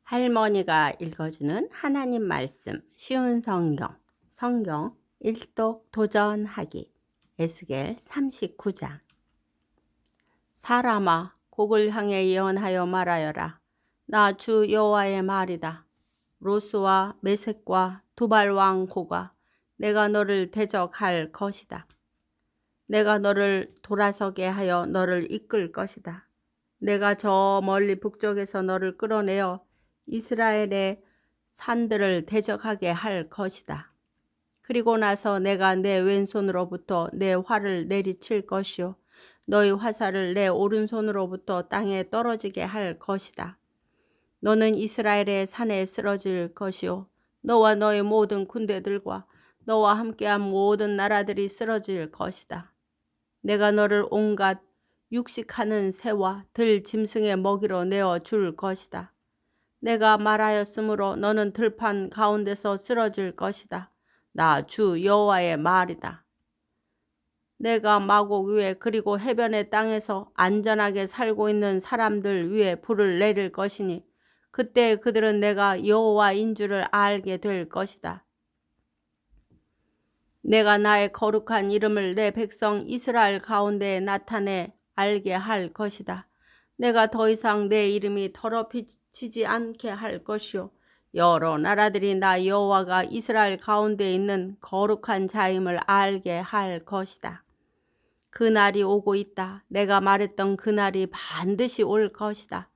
할머니가 읽어주는 하나님 말씀 쉬운 성경 일독 도전하기 에스겔 39장. 사람아, 곡을 향해 예언하여 말하여라. 나 주 여호와의 말이다. 로스와 메섹과 두발 왕 고가, 내가 너를 대적할 것이다. 내가 너를 돌아서게 하여 너를 이끌 것이다. 내가 저 멀리 북쪽에서 너를 끌어내어 이스라엘의 산들을 대적하게 할 것이다. 그리고 나서 내가 내 왼손으로부터 내 활을 내리칠 것이요 너희 화살을 내 오른손으로부터 땅에 떨어지게 할 것이다. 너는 이스라엘의 산에 쓰러질 것이요 너와 너의 모든 군대들과 너와 함께한 모든 나라들이 쓰러질 것이다. 내가 너를 온갖 육식하는 새와 들 짐승의 먹이로 내어 줄 것이다. 내가 말하였으므로 너는 들판 가운데서 쓰러질 것이다. 나 주 여호와의 말이다. 내가 마곡 위에 그리고 해변의 땅에서 안전하게 살고 있는 사람들 위에 불을 내릴 것이니 그때 그들은 내가 여호와인 줄을 알게 될 것이다. 내가 나의 거룩한 이름을 내 백성 이스라엘 가운데에 나타내 알게 할 것이다. 내가 더 이상 내 이름이 더럽히지 않게 할 것이요 여러 나라들이 나 여호와가 이스라엘 가운데 있는 거룩한 자임을 알게 할 것이다. 그날이 오고 있다. 내가 말했던 그날이 반드시 올 것이다.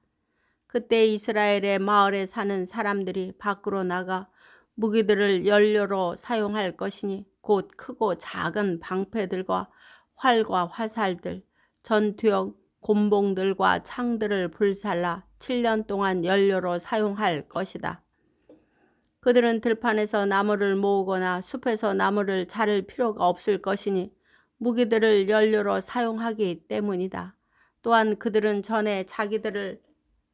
그때 이스라엘의 마을에 사는 사람들이 밖으로 나가 무기들을 연료로 사용할 것이니 곧 크고 작은 방패들과 활과 화살들, 전투용 곤봉들과 창들을 불살라 7년 동안 연료로 사용할 것이다. 그들은 들판에서 나무를 모으거나 숲에서 나무를 자를 필요가 없을 것이니 무기들을 연료로 사용하기 때문이다. 또한 그들은 전에 자기들을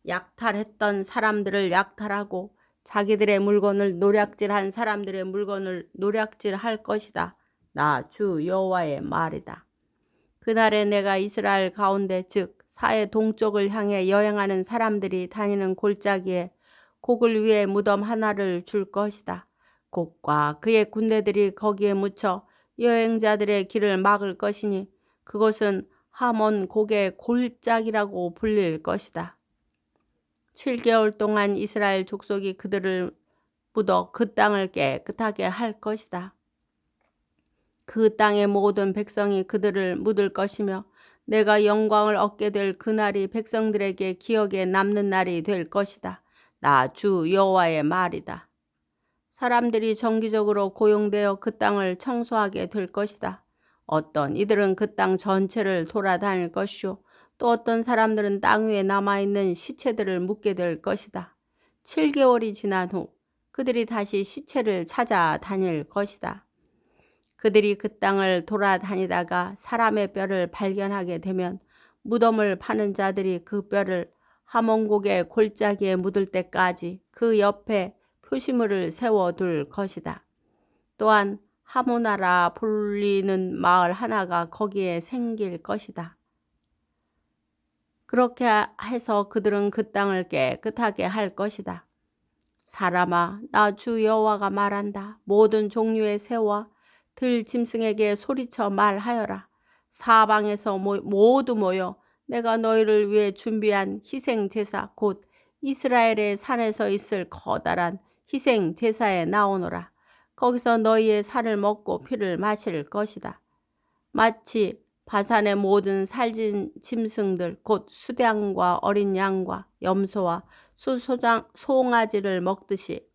약탈했던 사람들을 약탈하고 자기들의 물건을 노략질한 사람들의 물건을 노략질할 것이다. 나 주 여호와의 말이다. 그날에 내가 이스라엘 가운데 즉 사해 동쪽을 향해 여행하는 사람들이 다니는 골짜기에 곡을 위에 무덤 하나를 줄 것이다. 곡과 그의 군대들이 거기에 묻혀 여행자들의 길을 막을 것이니 그것은 하몬 곡의 골짜기라고 불릴 것이다. 7개월 동안 이스라엘 족속이 그들을 묻어 그 땅을 깨끗하게 할 것이다. 그 땅의 모든 백성이 그들을 묻을 것이며 내가 영광을 얻게 될 그날이 백성들에게 기억에 남는 날이 될 것이다. 나 주 여호와의 말이다. 사람들이 정기적으로 고용되어 그 땅을 청소하게 될 것이다. 어떤 이들은 그 땅 전체를 돌아다닐 것이요 또 어떤 사람들은 땅 위에 남아있는 시체들을 묻게 될 것이다. 7개월이 지난 후 그들이 다시 시체를 찾아 다닐 것이다. 그들이 그 땅을 돌아다니다가 사람의 뼈를 발견하게 되면 무덤을 파는 자들이 그 뼈를 하몬곡의 골짜기에 묻을 때까지 그 옆에 표시물을 세워둘 것이다. 또한 하모나라 불리는 마을 하나가 거기에 생길 것이다. 그렇게 해서 그들은 그 땅을 깨끗하게 할 것이다. 사람아, 나 주 여호와가 말한다. 모든 종류의 새와 들 짐승에게 소리쳐 말하여라. 사방에서 모두 모여 내가 너희를 위해 준비한 희생 제사 곧 이스라엘의 산에서 있을 커다란 희생 제사에 나오노라. 거기서 너희의 살을 먹고 피를 마실 것이다. 마치 바산의 모든 살진 짐승들 곧 수량과 어린 양과 염소와 송아지를 먹듯이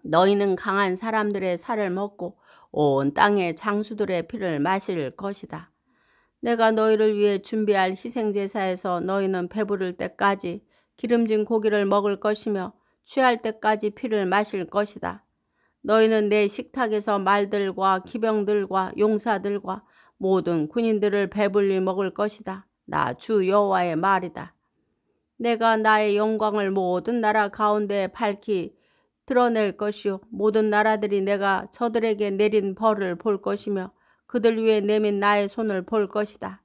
너희는 강한 사람들의 살을 먹고 온 땅의 장수들의 피를 마실 것이다. 내가 너희를 위해 준비할 희생제사에서 너희는 배부를 때까지 기름진 고기를 먹을 것이며 취할 때까지 피를 마실 것이다. 너희는 내 식탁에서 말들과 기병들과 용사들과 모든 군인들을 배불리 먹을 것이다. 나 주 여호와의 말이다. 내가 나의 영광을 모든 나라 가운데 밝히 드러낼 것이요 모든 나라들이 내가 저들에게 내린 벌을 볼 것이며 그들 위에 내민 나의 손을 볼 것이다.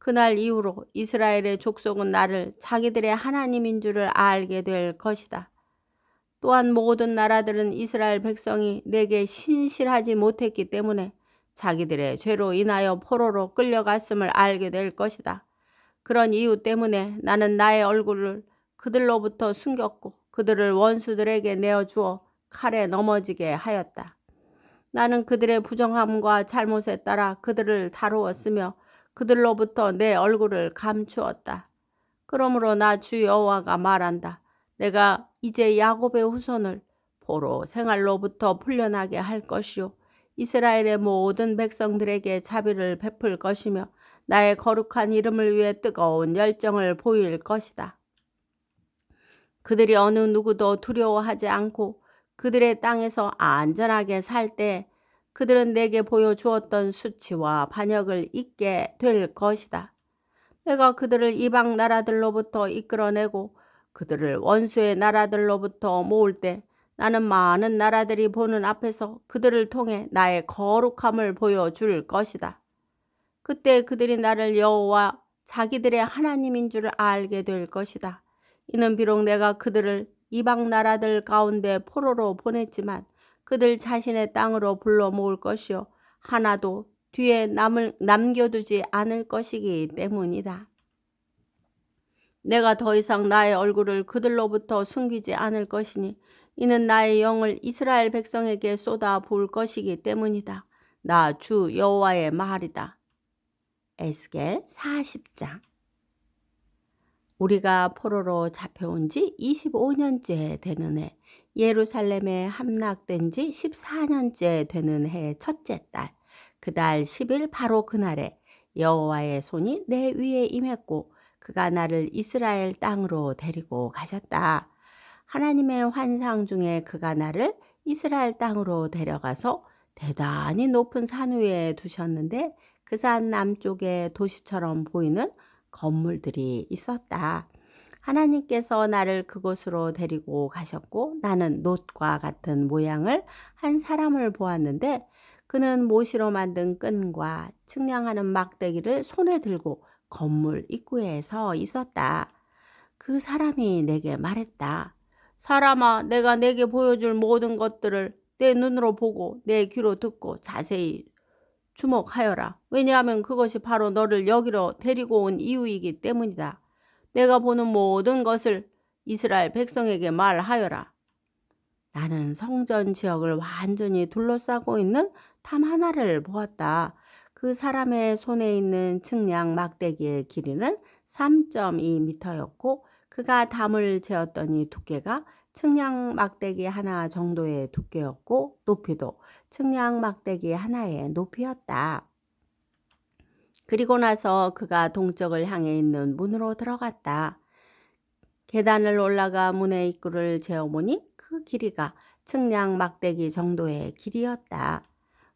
그날 이후로 이스라엘의 족속은 나를 자기들의 하나님인 줄을 알게 될 것이다. 또한 모든 나라들은 이스라엘 백성이 내게 신실하지 못했기 때문에 자기들의 죄로 인하여 포로로 끌려갔음을 알게 될 것이다. 그런 이유 때문에 나는 나의 얼굴을 그들로부터 숨겼고 그들을 원수들에게 내어주어 칼에 넘어지게 하였다. 나는 그들의 부정함과 잘못에 따라 그들을 다루었으며 그들로부터 내 얼굴을 감추었다. 그러므로 나 주 여호와가 말한다. 내가 이제 야곱의 후손을 포로 생활로부터 풀려나게 할 것이요 이스라엘의 모든 백성들에게 자비를 베풀 것이며 나의 거룩한 이름을 위해 뜨거운 열정을 보일 것이다. 그들이 어느 누구도 두려워하지 않고 그들의 땅에서 안전하게 살 때 그들은 내게 보여주었던 수치와 반역을 잊게 될 것이다. 내가 그들을 이방 나라들로부터 이끌어내고 그들을 원수의 나라들로부터 모을 때 나는 많은 나라들이 보는 앞에서 그들을 통해 나의 거룩함을 보여줄 것이다. 그때 그들이 나를 여호와 자기들의 하나님인 줄 알게 될 것이다. 이는 비록 내가 그들을 이방 나라들 가운데 포로로 보냈지만 그들 자신의 땅으로 불러 모을 것이요 하나도 뒤에 남겨두지 않을 것이기 때문이다. 내가 더 이상 나의 얼굴을 그들로부터 숨기지 않을 것이니 이는 나의 영을 이스라엘 백성에게 쏟아 부을 것이기 때문이다. 나 주 여호와의 말이다. 에스겔 40장. 우리가 포로로 잡혀온 지 25년째 되는 해, 예루살렘에 함락된 지 14년째 되는 해 첫째 달, 그달 10일 바로 그날에 여호와의 손이 내 위에 임했고 그가 나를 이스라엘 땅으로 데리고 가셨다. 하나님의 환상 중에 그가 나를 이스라엘 땅으로 데려가서 대단히 높은 산 위에 두셨는데 그 산 남쪽에 도시처럼 보이는 건물들이 있었다. 하나님께서 나를 그곳으로 데리고 가셨고 나는 놋과 같은 모양을 한 사람을 보았는데 그는 모시로 만든 끈과 측량하는 막대기를 손에 들고 건물 입구에 서 있었다. 그 사람이 내게 말했다. 사람아, 내가 내게 보여줄 모든 것들을 내 눈으로 보고 내 귀로 듣고 자세히 주목하여라. 왜냐하면 그것이 바로 너를 여기로 데리고 온 이유이기 때문이다. 내가 보는 모든 것을 이스라엘 백성에게 말하여라. 나는 성전 지역을 완전히 둘러싸고 있는 담 하나를 보았다. 그 사람의 손에 있는 측량 막대기의 길이는 3.2m였고 그가 담을 재었더니 두께가 측량 막대기 하나 정도의 두께였고 높이도 측량 막대기 하나의 높이였다. 그리고 나서 그가 동쪽을 향해 있는 문으로 들어갔다. 계단을 올라가 문의 입구를 재어보니 그 길이가 측량 막대기 정도의 길이었다.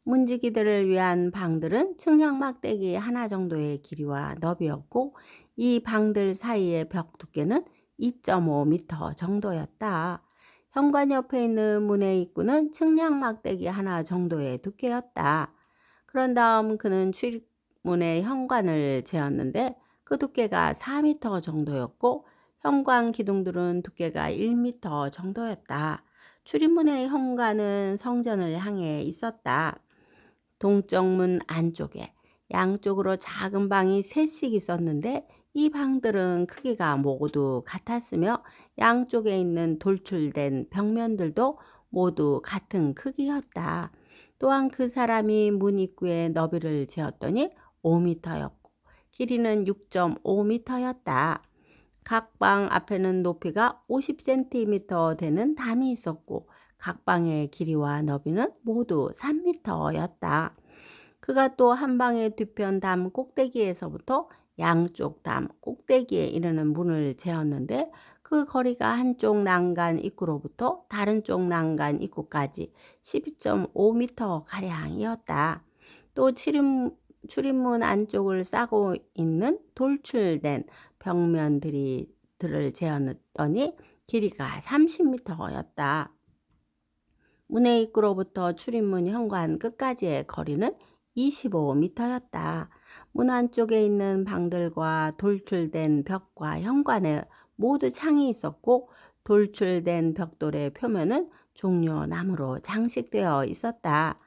문지기들을 위한 방들은 측량 막대기 하나 정도의 길이와 너비였고 이 방들 사이의 벽 두께는 2.5m 정도였다. 현관 옆에 있는 문의 입구는 측량 막대기 하나 정도의 두께였다. 그런 다음 그는 출입문의 현관을 재었는데 그 두께가 4m 정도였고 현관 기둥들은 두께가 1m 정도였다. 출입문의 현관은 성전을 향해 있었다. 동쪽 문 안쪽에 양쪽으로 작은 방이 셋씩 있었는데 이 방들은 크기가 모두 같았으며 양쪽에 있는 돌출된 벽면들도 모두 같은 크기였다. 또한 그 사람이 문 입구의 너비를 재었더니 5m였고 길이는 6.5m였다. 각 방 앞에는 높이가 50cm 되는 담이 있었고 각 방의 길이와 너비는 모두 3m였다. 그가 또 한 방의 뒤편 담 꼭대기에서부터 양쪽 담 꼭대기에 이르는 문을 재었는데 그 거리가 한쪽 난간 입구로부터 다른 쪽 난간 입구까지 12.5m 가량이었다. 또 출입문 안쪽을 싸고 있는 돌출된 벽면들을 재었더니 길이가 30m였다. 문의 입구로부터 출입문 현관 끝까지의 거리는 25m였다. 문 안쪽에 있는 방들과 돌출된 벽과 현관에 모두 창이 있었고 돌출된 벽돌의 표면은 종려 나무로 장식되어 있었다.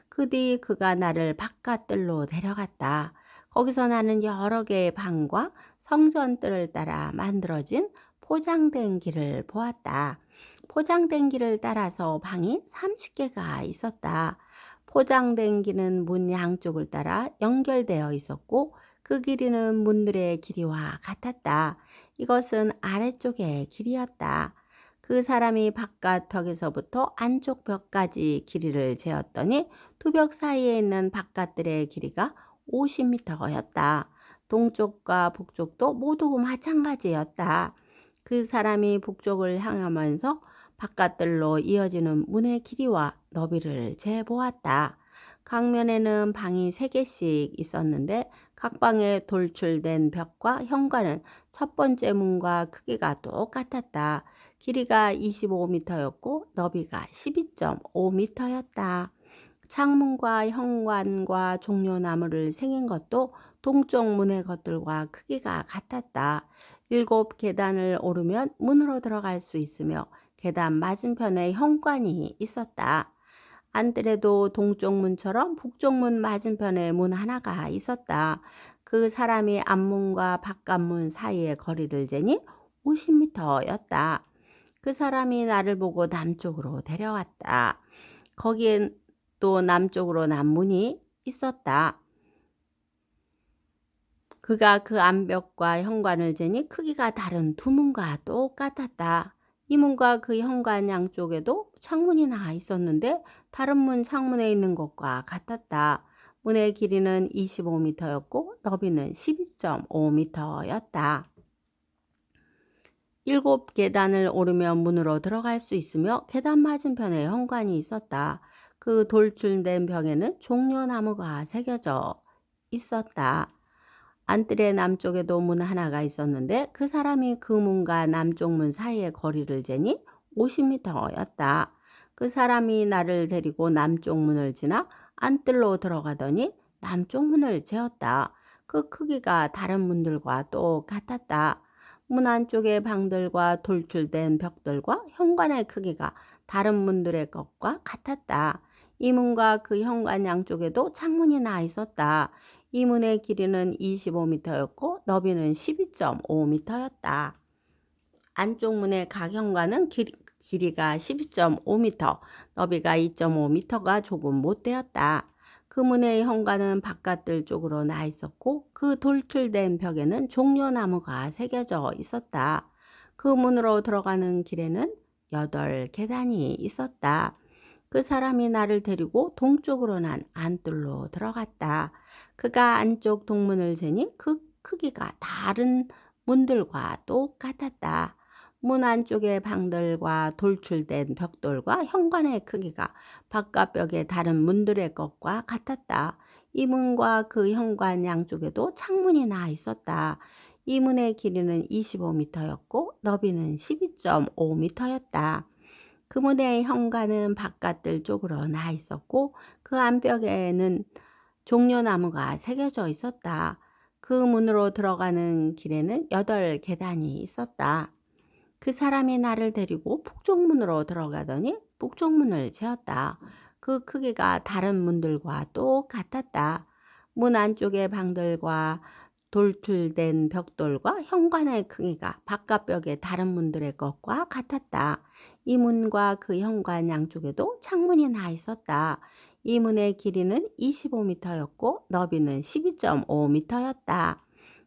그 뒤 그가 나를 바깥뜰로 데려갔다. 거기서 나는 여러 개의 방과 성전뜰을 따라 만들어진 포장된 길을 보았다. 포장된 길을 따라서 방이 30개가 있었다. 포장된 길은 문 양쪽을 따라 연결되어 있었고 그 길이는 문들의 길이와 같았다. 이것은 아래쪽의 길이었다. 그 사람이 바깥 벽에서부터 안쪽 벽까지 길이를 재었더니 두 벽 사이에 있는 바깥들의 길이가 50m였다. 동쪽과 북쪽도 모두 마찬가지였다. 그 사람이 북쪽을 향하면서 바깥들로 이어지는 문의 길이와 너비를 재보았다. 강면에는 방이 3개씩 있었는데 각 방에 돌출된 벽과 현관은 첫 번째 문과 크기가 똑같았다. 길이가 25m였고 너비가 12.5m였다. 창문과 현관과 종려나무를 새긴 것도 동쪽 문의 것들과 크기가 같았다. 7계단을 오르면 문으로 들어갈 수 있으며 계단 맞은편에 현관이 있었다. 안뜰에도 동쪽 문처럼 북쪽 문 맞은편에 문 하나가 있었다. 그 사람이 앞문과 바깥문 사이의 거리를 재니 50m였다. 그 사람이 나를 보고 남쪽으로 데려왔다. 거기엔 또 남쪽으로 남문이 있었다. 그가 그 암벽과 현관을 재니 크기가 다른 두 문과 똑같았다. 이 문과 그 현관 양쪽에도 창문이 나와 있었는데 다른 문 창문에 있는 것과 같았다. 문의 길이는 25m였고 너비는 12.5m였다. 7계단을 오르면 문으로 들어갈 수 있으며 계단 맞은편에 현관이 있었다. 그 돌출된 벽에는 종려나무가 새겨져 있었다. 안뜰의 남쪽에도 문 하나가 있었는데 그 사람이 그 문과 남쪽 문 사이의 거리를 재니 50m였다. 그 사람이 나를 데리고 남쪽 문을 지나 안뜰로 들어가더니 남쪽 문을 재었다. 그 크기가 다른 문들과 똑같았다. 문 안쪽의 방들과 돌출된 벽들과 현관의 크기가 다른 문들의 것과 같았다. 이 문과 그 현관 양쪽에도 창문이 나 있었다. 이 문의 길이는 25m였고 너비는 12.5m였다. 안쪽 문의 각 현관은 길이가 12.5m, 너비가 2.5m가 조금 못되었다. 그 문의 현관은 바깥들 쪽으로 나 있었고 그 돌출된 벽에는 종려나무가 새겨져 있었다. 그 문으로 들어가는 길에는 8계단이 있었다. 그 사람이 나를 데리고 동쪽으로 난 안뜰로 들어갔다. 그가 안쪽 동문을 재니 그 크기가 다른 문들과 똑같았다. 문 안쪽의 방들과 돌출된 벽돌과 현관의 크기가 바깥벽의 다른 문들의 것과 같았다. 이 문과 그 현관 양쪽에도 창문이 나 있었다. 이 문의 길이는 25m였고 너비는 12.5m였다. 그 문의 현관은 바깥들 쪽으로 나 있었고 그 안벽에는 종려나무가 새겨져 있었다. 그 문으로 들어가는 길에는 8계단이 있었다. 그 사람이 나를 데리고 북쪽문으로 들어가더니 북쪽문을 재었다. 그 크기가 다른 문들과 똑같았다. 문 안쪽의 방들과 돌출된 벽돌과 현관의 크기가 바깥벽의 다른 문들의 것과 같았다. 이 문과 그 현관 양쪽에도 창문이 나 있었다. 이 문의 길이는 25m였고 너비는 12.5m였다.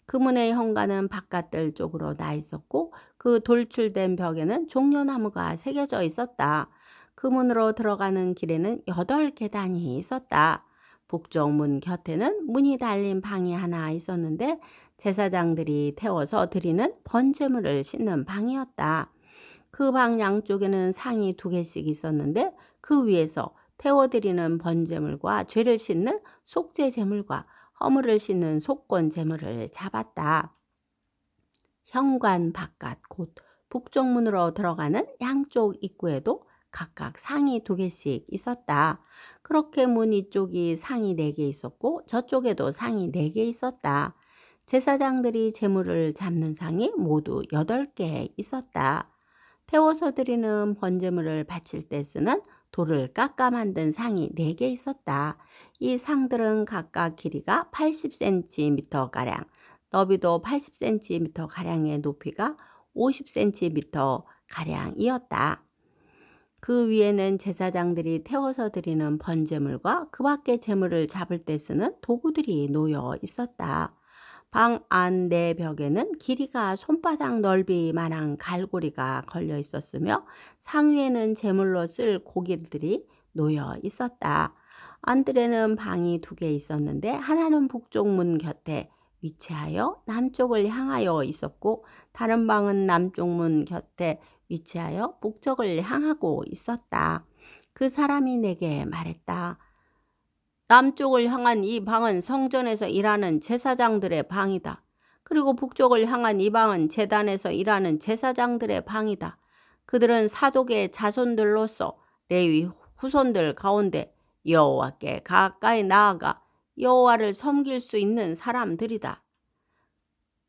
그 문의 현관은 바깥들 쪽으로 나 있었고 그 돌출된 벽에는 종려나무가 새겨져 있었다. 그 문으로 들어가는 길에는 8계단이 있었다. 북쪽 문 곁에는 문이 달린 방이 하나 있었는데 제사장들이 태워서 드리는 번제물을 싣는 방이었다. 그 방 양쪽에는 상이 2개씩 있었는데 그 위에서 태워드리는 번제물과 죄를 씻는 속죄제물과 허물을 씻는 속건제물을 잡았다. 현관 바깥 곧 북쪽 문으로 들어가는 양쪽 입구에도 각각 상이 2개씩 있었다. 그렇게 문 이쪽이 상이 4개 있었고 저쪽에도 상이 4개 있었다. 제사장들이 제물을 잡는 상이 모두 8개 있었다. 태워서 드리는 번제물을 바칠 때 쓰는 돌을 깎아 만든 상이 4개 있었다. 이 상들은 각각 길이가 80cm가량, 너비도 80cm가량의 높이가 50cm가량이었다. 그 위에는 제사장들이 태워서 드리는 번제물과 그 밖의 제물을 잡을 때 쓰는 도구들이 놓여 있었다. 방 안 내벽에는 길이가 손바닥 넓이만한 갈고리가 걸려 있었으며 상위에는 제물로 쓸 고기들이 놓여 있었다. 안뜰에는 방이 2개 있었는데 하나는 북쪽 문 곁에 위치하여 남쪽을 향하여 있었고 다른 방은 남쪽 문 곁에 위치하여 북쪽을 향하고 있었다. 그 사람이 내게 말했다. 남쪽을 향한 이 방은 성전에서 일하는 제사장들의 방이다. 그리고 북쪽을 향한 이 방은 제단에서 일하는 제사장들의 방이다. 그들은 사독의 자손들로서 레위 후손들 가운데 여호와께 가까이 나아가 여호와를 섬길 수 있는 사람들이다.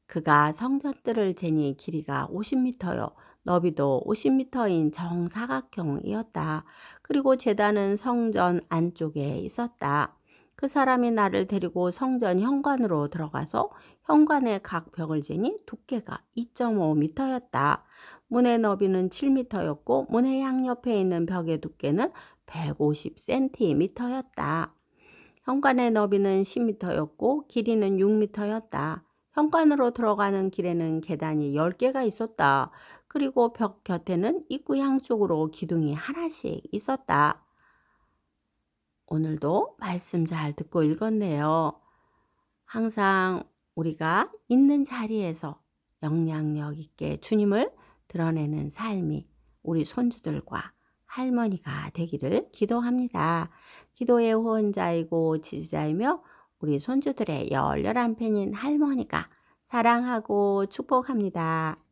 그가 성전들을 재니 길이가 50m요 너비도 50m인 정사각형이었다. 그리고 제단은 성전 안쪽에 있었다. 그 사람이 나를 데리고 성전 현관으로 들어가서 현관의 각 벽을 재니 두께가 2.5m였다. 문의 너비는 7m였고 문의 양옆에 있는 벽의 두께는 150cm였다. 현관의 너비는 10m였고 길이는 6m였다. 현관으로 들어가는 길에는 계단이 10개가 있었다. 그리고 벽 곁에는 입구 양쪽으로 기둥이 하나씩 있었다. 오늘도 말씀 잘 듣고 읽었네요. 항상 우리가 있는 자리에서 영향력 있게 주님을 드러내는 삶이 우리 손주들과 할머니가 되기를 기도합니다. 기도의 후원자이고 지지자이며 우리 손주들의 열렬한 팬인 할머니가 사랑하고 축복합니다.